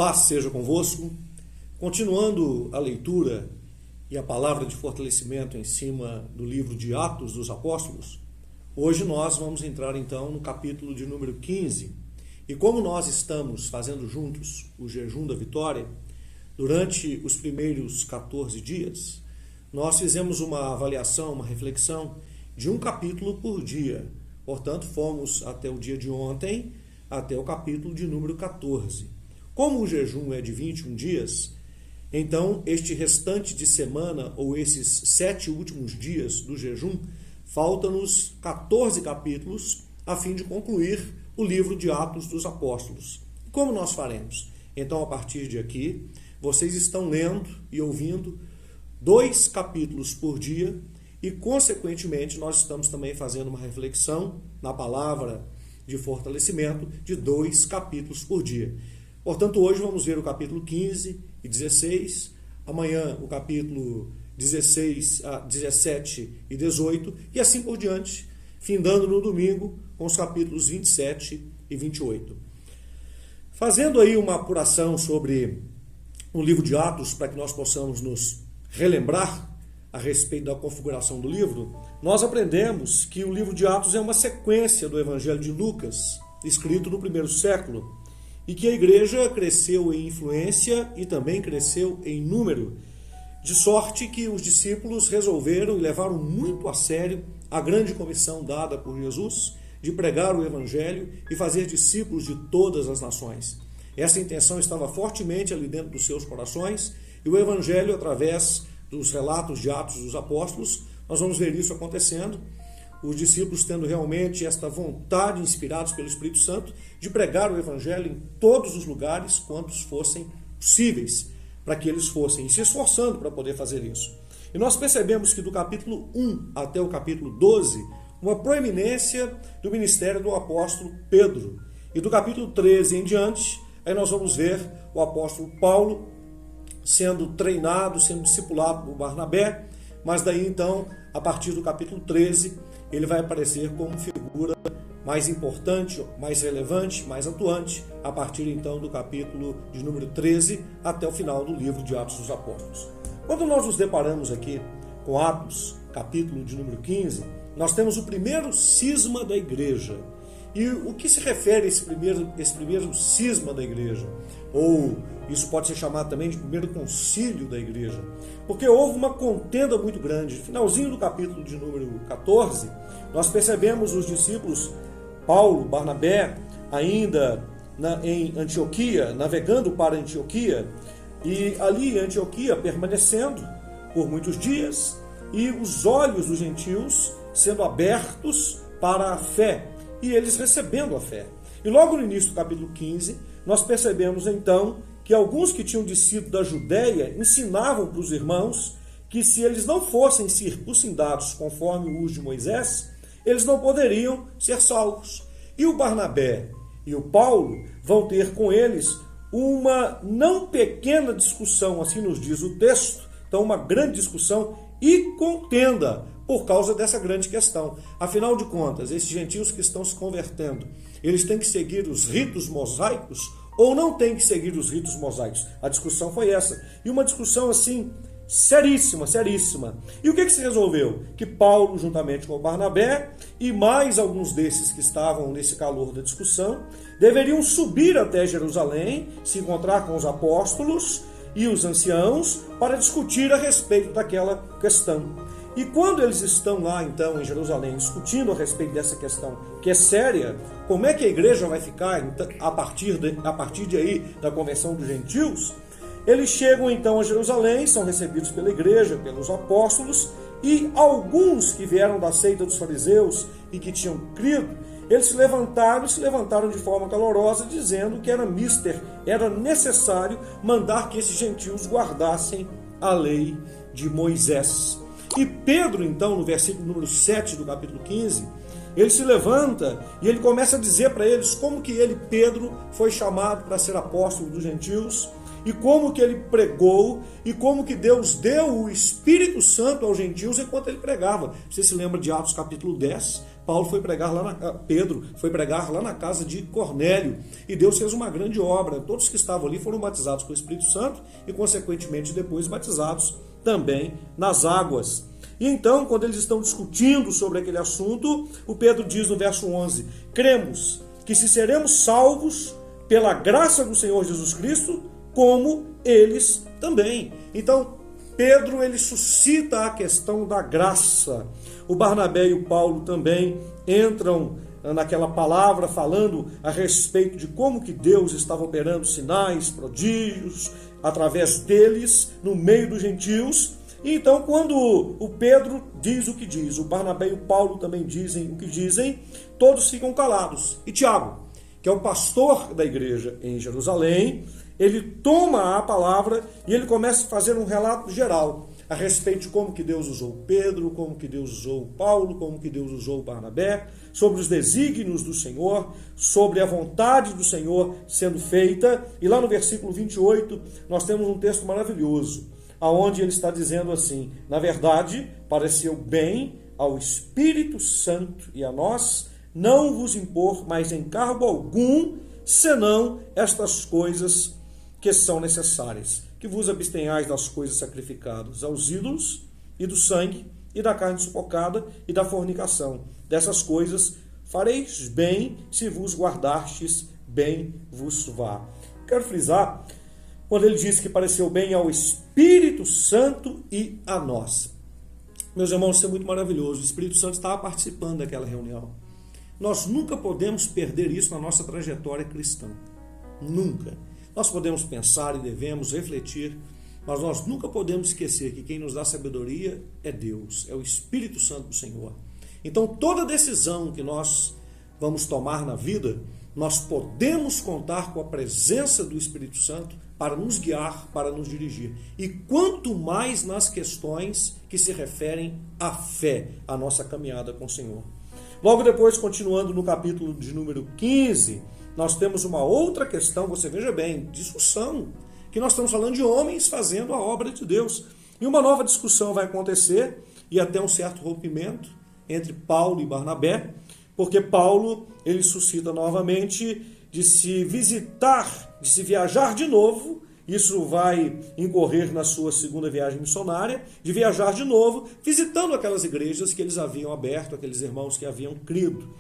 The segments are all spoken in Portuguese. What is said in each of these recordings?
Paz seja convosco. Continuando a leitura e a palavra de fortalecimento em cima do livro de Atos dos Apóstolos, hoje nós vamos entrar então no capítulo de número 15. E como nós estamos fazendo juntos o jejum da vitória, durante os primeiros 14 dias, nós fizemos uma avaliação, uma reflexão de um capítulo por dia. Portanto, fomos até o dia de ontem, até o capítulo de número 14. Como o jejum é de 21 dias, então este restante de semana, ou esses 7 últimos dias do jejum, faltam-nos 14 capítulos a fim de concluir o livro de Atos dos Apóstolos. Como nós faremos? Então, a partir de aqui, vocês estão lendo e ouvindo 2 capítulos por dia e, consequentemente, nós estamos também fazendo uma reflexão na palavra de fortalecimento de 2 capítulos por dia. Portanto, hoje vamos ver o capítulo 15 e 16, amanhã o capítulo 16, 17 e 18, e assim por diante, findando no domingo com os capítulos 27 e 28. Fazendo aí uma apuração sobre o livro de Atos, para que nós possamos nos relembrar a respeito da configuração do livro, nós aprendemos que o livro de Atos é uma sequência do Evangelho de Lucas, escrito no primeiro século, e que a igreja cresceu em influência e também cresceu em número, de sorte que os discípulos resolveram e levaram muito a sério a grande comissão dada por Jesus de pregar o Evangelho e fazer discípulos de todas as nações. Essa intenção estava fortemente ali dentro dos seus corações, e o Evangelho, através dos relatos de Atos dos Apóstolos, nós vamos ver isso acontecendo, os discípulos tendo realmente esta vontade, inspirados pelo Espírito Santo, de pregar o Evangelho em todos os lugares, quantos fossem possíveis, para que eles fossem, e se esforçando para poder fazer isso. E nós percebemos que do capítulo 1 até o capítulo 12, uma proeminência do ministério do apóstolo Pedro. E do capítulo 13 em diante, aí nós vamos ver o apóstolo Paulo sendo treinado, sendo discipulado por Barnabé, mas daí então, a partir do capítulo 13, ele vai aparecer como figura mais importante, mais relevante, mais atuante, a partir então do capítulo de número 13 até o final do livro de Atos dos Apóstolos. Quando nós nos deparamos aqui com Atos, capítulo de número 15, nós temos o primeiro cisma da igreja. E o que se refere a esse primeiro cisma da igreja? Ou isso pode ser chamado também de primeiro concílio da igreja, porque houve uma contenda muito grande. No finalzinho do capítulo de número 14, nós percebemos os discípulos Paulo, Barnabé, ainda em Antioquia, navegando para Antioquia, e ali em Antioquia permanecendo por muitos dias, e os olhos dos gentios sendo abertos para a fé, e eles recebendo a fé. E logo no início do capítulo 15, nós percebemos então que alguns que tinham descido da Judéia ensinavam para os irmãos que se eles não fossem circuncidados conforme o uso de Moisés, eles não poderiam ser salvos. E o Barnabé e o Paulo vão ter com eles uma não pequena discussão, assim nos diz o texto, então uma grande discussão e contenda por causa dessa grande questão. Afinal de contas, esses gentios que estão se convertendo, eles têm que seguir os ritos mosaicos ou não têm que seguir os ritos mosaicos? A discussão foi essa. E uma discussão assim, seríssima, seríssima. E o que se resolveu? Que Paulo, juntamente com Barnabé e mais alguns desses que estavam nesse calor da discussão, deveriam subir até Jerusalém, se encontrar com os apóstolos e os anciãos para discutir a respeito daquela questão. E quando eles estão lá, então, em Jerusalém, discutindo a respeito dessa questão, que é séria, como é que a igreja vai ficar então, a partir de aí da conversão dos gentios, eles chegam então a Jerusalém, são recebidos pela igreja, pelos apóstolos, e alguns que vieram da seita dos fariseus e que tinham crido, eles se levantaram de forma calorosa, dizendo que era necessário mandar que esses gentios guardassem a lei de Moisés. E Pedro, então, no versículo número 7 do capítulo 15, ele se levanta e ele começa a dizer para eles como que ele, Pedro, foi chamado para ser apóstolo dos gentios. e como que ele pregou, e como que Deus deu o Espírito Santo aos gentios enquanto ele pregava. Você se lembra de Atos capítulo 10? Pedro foi pregar lá na casa de Cornélio, e Deus fez uma grande obra. Todos que estavam ali foram batizados com o Espírito Santo e, consequentemente, depois batizados também nas águas. E então, quando eles estão discutindo sobre aquele assunto, o Pedro diz no verso 11: cremos que se seremos salvos pela graça do Senhor Jesus Cristo, como eles também. Então, Pedro, ele suscita a questão da graça. O Barnabé e o Paulo também entram naquela palavra falando a respeito de como que Deus estava operando sinais, prodígios, através deles, no meio dos gentios. E então, quando o Pedro diz o que diz, o Barnabé e o Paulo também dizem o que dizem, todos ficam calados. E Tiago, que é o pastor da igreja em Jerusalém, ele toma a palavra e ele começa a fazer um relato geral a respeito de como que Deus usou Pedro, como que Deus usou Paulo, como que Deus usou Barnabé, sobre os desígnios do Senhor, sobre a vontade do Senhor sendo feita. E lá no versículo 28, nós temos um texto maravilhoso, aonde ele está dizendo assim: na verdade, pareceu bem ao Espírito Santo e a nós não vos impor mais encargo algum, senão estas coisas que são necessárias, que vos abstenhais das coisas sacrificadas aos ídolos, e do sangue, e da carne sufocada, e da fornicação. Dessas coisas fareis bem, se vos guardastes, bem vos vá. Quero frisar, quando ele diz que pareceu bem ao Espírito Santo e a nós. Meus irmãos, isso é muito maravilhoso. O Espírito Santo estava participando daquela reunião. Nós nunca podemos perder isso na nossa trajetória cristã. Nunca. Nós podemos pensar e devemos refletir, mas nós nunca podemos esquecer que quem nos dá sabedoria é Deus, é o Espírito Santo do Senhor. Então, toda decisão que nós vamos tomar na vida, nós podemos contar com a presença do Espírito Santo para nos guiar, para nos dirigir. E quanto mais nas questões que se referem à fé, à nossa caminhada com o Senhor. Logo depois, continuando no capítulo de número 15, nós temos uma outra questão, você veja bem, discussão, que nós estamos falando de homens fazendo a obra de Deus. E uma nova discussão vai acontecer, e até um certo rompimento entre Paulo e Barnabé, porque Paulo, ele suscita novamente de se visitar, de se viajar de novo. Isso vai incorrer na sua segunda viagem missionária, de viajar de novo, visitando aquelas igrejas que eles haviam aberto, aqueles irmãos que haviam crido.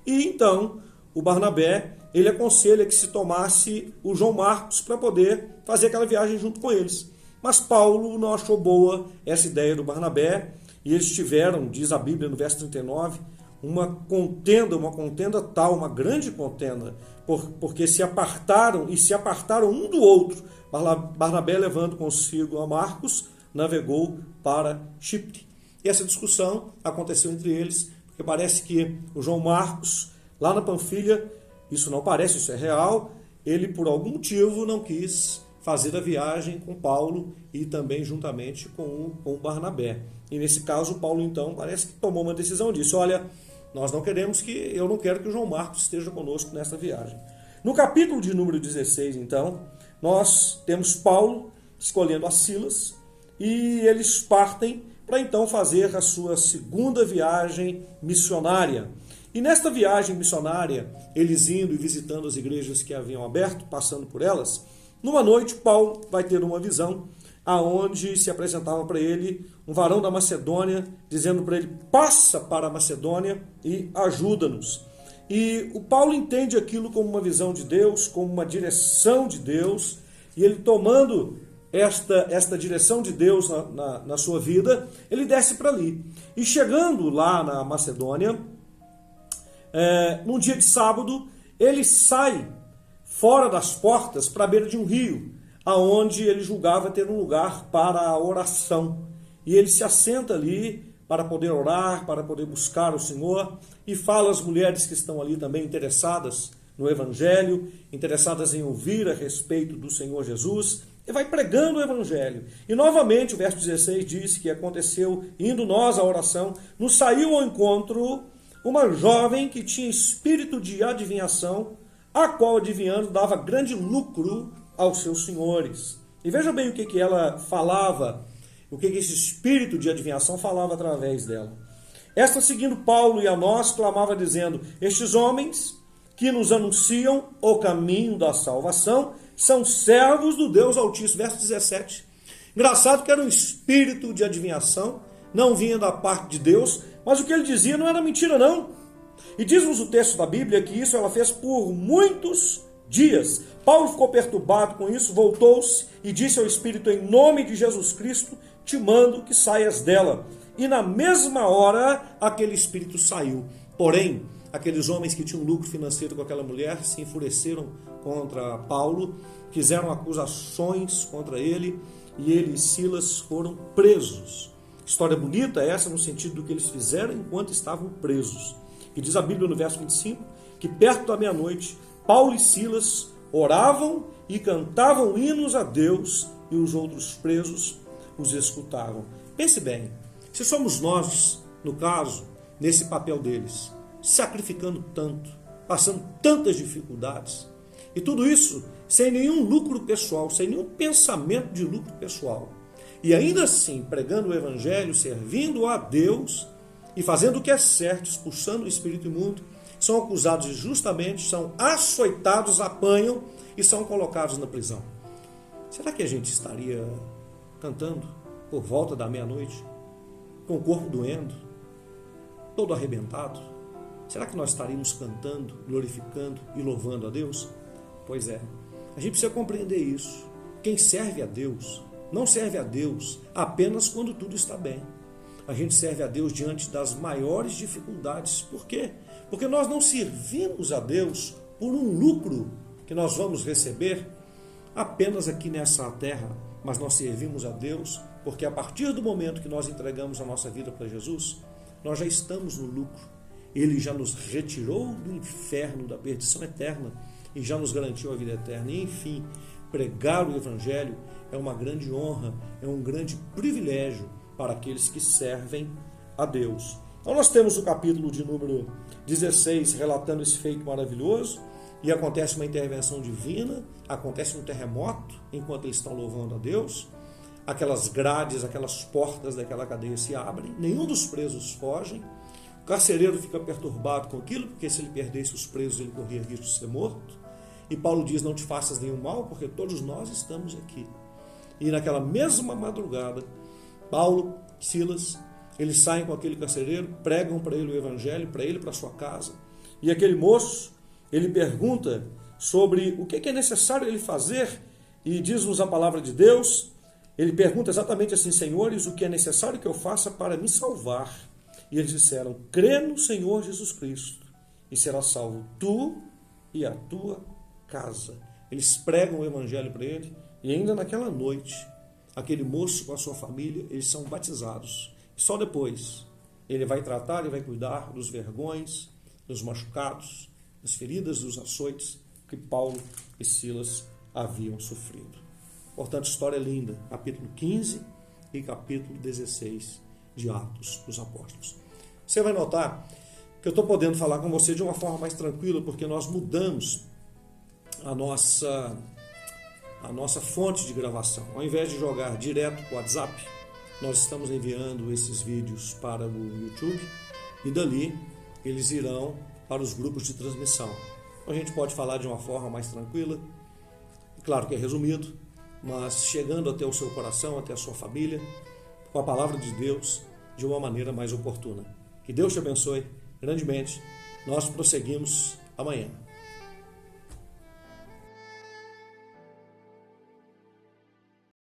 E então, o Barnabé, ele aconselha que se tomasse o João Marcos para poder fazer aquela viagem junto com eles. Mas Paulo não achou boa essa ideia do Barnabé, e eles tiveram, diz a Bíblia no verso 39, uma contenda tal, uma grande contenda, porque se apartaram um do outro. Barnabé, levando consigo a Marcos, navegou para Chipre. E essa discussão aconteceu entre eles, porque parece que o João Marcos, lá na Panfilha, isso não parece, isso é real, ele por algum motivo não quis fazer a viagem com Paulo e também juntamente com o Barnabé. E nesse caso, Paulo então parece que tomou uma decisão e disse: olha, eu não quero que o João Marcos esteja conosco nessa viagem. No capítulo de número 16, então, nós temos Paulo escolhendo a Silas, e eles partem para então fazer a sua segunda viagem missionária. E nesta viagem missionária, eles indo e visitando as igrejas que haviam aberto, passando por elas, numa noite Paulo vai ter uma visão aonde se apresentava para ele um varão da Macedônia, dizendo para ele: passa para a Macedônia e ajuda-nos. E o Paulo entende aquilo como uma visão de Deus, como uma direção de Deus, e ele tomando esta direção de Deus na sua vida, ele desce para ali. E chegando lá na Macedônia, num dia de sábado, ele sai fora das portas para a beira de um rio, aonde ele julgava ter um lugar para a oração. E ele se assenta ali para poder orar, para poder buscar o Senhor, e fala às mulheres que estão ali também interessadas no Evangelho, interessadas em ouvir a respeito do Senhor Jesus, e vai pregando o Evangelho. E novamente o verso 16 diz que aconteceu, indo nós à oração, nos saiu ao encontro uma jovem que tinha espírito de adivinhação, a qual adivinhando dava grande lucro aos seus senhores. E veja bem o que ela falava, o que esse espírito de adivinhação falava através dela. Esta, seguindo Paulo e a nós, clamava dizendo: estes homens que nos anunciam o caminho da salvação são servos do Deus Altíssimo. Verso 17. Engraçado que era um espírito de adivinhação, não vinha da parte de Deus, mas o que ele dizia não era mentira, não. E diz-nos o texto da Bíblia que isso ela fez por muitos dias. Paulo ficou perturbado com isso, voltou-se e disse ao espírito: em nome de Jesus Cristo, te mando que saias dela. E na mesma hora, aquele espírito saiu. Porém, aqueles homens que tinham lucro financeiro com aquela mulher se enfureceram contra Paulo, fizeram acusações contra ele, e ele e Silas foram presos. História bonita essa no sentido do que eles fizeram enquanto estavam presos. E diz a Bíblia no verso 25, que perto da meia-noite, Paulo e Silas oravam e cantavam hinos a Deus, e os outros presos os escutavam. Pense bem, se somos nós, no caso, nesse papel deles, sacrificando tanto, passando tantas dificuldades, e tudo isso sem nenhum lucro pessoal, sem nenhum pensamento de lucro pessoal, e ainda assim pregando o Evangelho, servindo a Deus e fazendo o que é certo, expulsando o espírito imundo, são acusados injustamente, são açoitados, apanham e são colocados na prisão. Será que a gente estaria cantando por volta da meia-noite, com o corpo doendo, todo arrebentado? Será que nós estaríamos cantando, glorificando e louvando a Deus? Pois é, a gente precisa compreender isso. Quem serve a Deus, não serve a Deus apenas quando tudo está bem. A gente serve a Deus diante das maiores dificuldades. Por quê? Porque nós não servimos a Deus por um lucro que nós vamos receber apenas aqui nessa terra, mas nós servimos a Deus porque a partir do momento que nós entregamos a nossa vida para Jesus, nós já estamos no lucro. Ele já nos retirou do inferno, da perdição eterna, e já nos garantiu a vida eterna. E, enfim, pregar o Evangelho é uma grande honra, é um grande privilégio para aqueles que servem a Deus. Então nós temos o capítulo de número 16 relatando esse feito maravilhoso, e acontece uma intervenção divina, acontece um terremoto enquanto eles estão louvando a Deus, aquelas grades, aquelas portas daquela cadeia se abrem, nenhum dos presos fogem, o carcereiro fica perturbado com aquilo, porque se ele perdesse os presos ele corria risco de ser morto, e Paulo diz: não te faças nenhum mal, porque todos nós estamos aqui. E naquela mesma madrugada, Paulo, Silas, eles saem com aquele carcereiro, pregam para ele o Evangelho, para ele, para sua casa, e aquele moço, ele pergunta sobre o que é necessário ele fazer, e diz-nos a palavra de Deus, ele pergunta exatamente assim: senhores, o que é necessário que eu faça para me salvar? E eles disseram: crê no Senhor Jesus Cristo, e serás salvo tu e a tua casa. Eles pregam o Evangelho para ele, e ainda naquela noite, aquele moço com a sua família, eles são batizados. Só depois ele vai tratar, ele vai cuidar dos vergões, dos machucados, das feridas, dos açoites que Paulo e Silas haviam sofrido. Portanto, história linda, capítulo 15 e capítulo 16 de Atos dos Apóstolos. Você vai notar que eu estou podendo falar com você de uma forma mais tranquila, porque nós mudamos a nossa fonte de gravação. Ao invés de jogar direto para o WhatsApp, nós estamos enviando esses vídeos para o YouTube, e dali eles irão para os grupos de transmissão. A gente pode falar de uma forma mais tranquila, claro que é resumido, mas chegando até o seu coração, até a sua família, com a palavra de Deus, de uma maneira mais oportuna. Que Deus te abençoe grandemente. Nós prosseguimos amanhã.